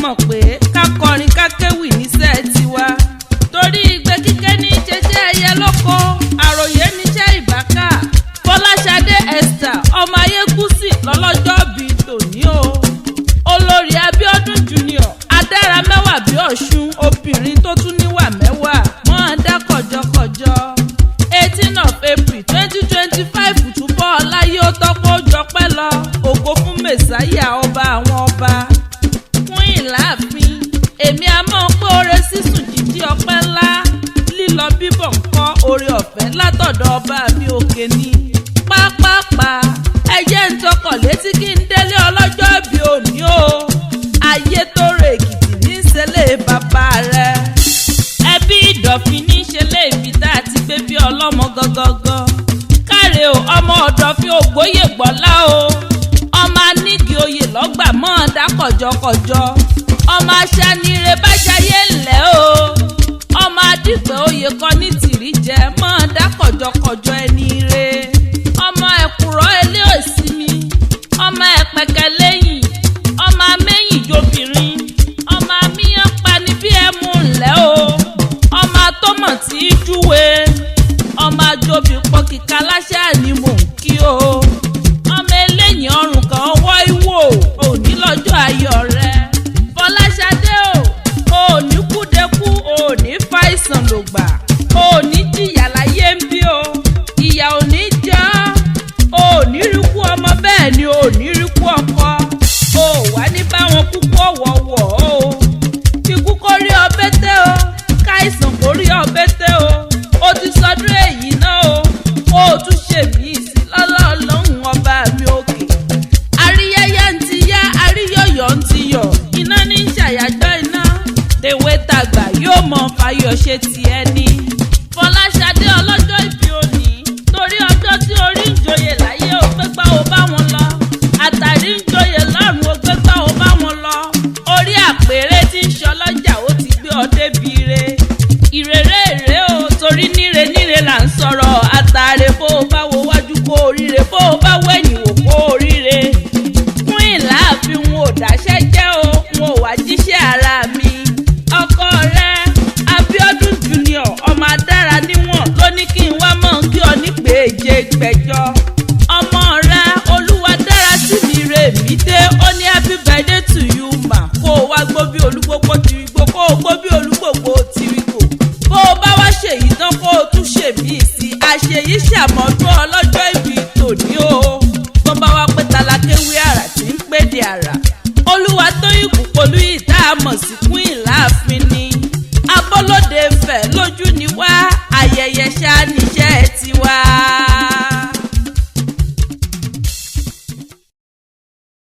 mọ̀ pé ká kọrin ká kéwì níṣẹ́ tiwa torí igbe kíké ní jẹjẹ ẹyẹ lóko àròyé níṣẹ́ ìbáká Fọláṣadé Esther ọmọ Ayégúsì lọ́lọ́jọ́ bí tòní o olórí Abíọ́dún Junior adára mẹ́wàá bí Ọ̀ṣun obìnrin tó tún níwà mẹ́wàá wọ́n dá kọjọkọjọ 18 of April 2025 túbọ̀ ọláyé ó tọ́pọ̀ jọpẹ́ lọ ògo fún mẹ̀sáyà ọba àwọn ọba fún ìlàáfin èmi a mọ̀ pé oore sísùn jíjí ọpẹ́ ńlá lílọ bíbọ̀ ńkọ́ oore ọ̀fẹ́ látọ̀dọ̀ ọba mi òkè ni pápápá ẹjẹ́ ń tọkọ̀ létí kí n délé ọlọ́jọ́ bí òní o Ayétoro Èkìtì ní í ṣẹlẹ̀ bàbá rẹ̀ ẹbí Ìdọ̀fin ní í ṣẹlẹ̀ ibi tá a ti gbé bí ọlọ́mọ gangan káre o ọmọ Ọ̀dọ̀fin ògbóyè gbọ́lá o ọmọ anígi oyè lọ́gbà mọ́ ọ̀dà kọ̀jọ̀kọ̀jọ̀ ọmọ aṣanire bájayé ńlẹ̀ o ọmọ adìpẹ́ oyè kan ní tìrí jẹ mọ́ ọ̀dà kọ̀jọ̀kọ̀jọ̀ ẹni re ọmọ ẹ̀kúrọ́ ilé òsínmi ọmọ ẹ̀pẹ̀kẹ́ lẹ́yìn ọmọ amẹ́yìn jobìnrin ọmọ amíyàn pani bí ẹmu ńlẹ̀ o ọmọ atọ́mọ̀ tí í júwe ọmọ ajobi pọ̀ kíkà láṣẹ ni mò ń kí o ọmọ eléyìn ọrùn kan wọ́ ìwò òní lọ́jọ́ ayọ̀ rẹ Fọláṣadé o òní kúdekú òní fàìsàn lògbà òní jìyà láyé ń bí o ìyà òní jẹ́ òní ríkú ọmọ bẹ́ẹ̀ ni òní ríkú ọkọ o wà ní báwọn kúkú ọ̀wọ̀ọ̀wọ̀ o kíkú kó rí ọbẹ̀ tẹ́ o káìsàn kó rí ọbẹ̀ tẹ́ o ti sọdún èyí náà o tún ṣe mí sí lọ́lọ́ọ̀lọ́hùn ọba mi òkè àríyáyá ń ti yá àríyọ̀yọ̀ ń ti yọ̀ iná ní ṣàyájọ́ iná tèwé tàgbà yóò mọ fàyọ̀ ṣe tiẹ̀ ní Fọláṣadé ọlọ́jọ́ ìbí òní torí ọjọ́ tí orí ń joyè láyé ó gbégbá ó bá wọn lọ àtàrí ń joyè lọ́run ó gbégbá ó bá wọn lọ orí àpèrè tí ń ṣọlọ́jà ó ti gbé ọ débi re ìrèrè èrè o torí níre níre là ń sọ̀rọ̀ àtàrè bó o bá wo wájú kó oríire bó o bá wẹ̀yìn wò kó oríire fún ìlàáfin wọn ò dáṣẹ́ jẹ́ o wọn ò wá jíṣẹ́ ara mi ọkọ rẹ Abíọ́dún Junior ọmọ adára níwọ̀n ló ní kí n wá mọ̀ kí ọ nípe èje gbẹ̀jọ ọmọ rẹ olúwa dára sí mi rè mí dé ó ní happy birthday to you ma kó o wá gbó bí olúgbògbò tìrìgbò kó o gbó bí olúgbògbò tìrìgbò bó o bá wá ṣèyí tán kó o tún ṣèmí sí àṣeyí ṣàmọ́dún ọlọ́jọ́ ìbí tòní o tó bá wá pé talákéwé àrà tí ń péde àrà olúwa tó ikú polú ìta àmọ̀ sí fún ìlàáfin ni abọ́lódé fẹ̀ lójú ni wá ayẹyẹ ṣáá níṣẹ́ tiwa.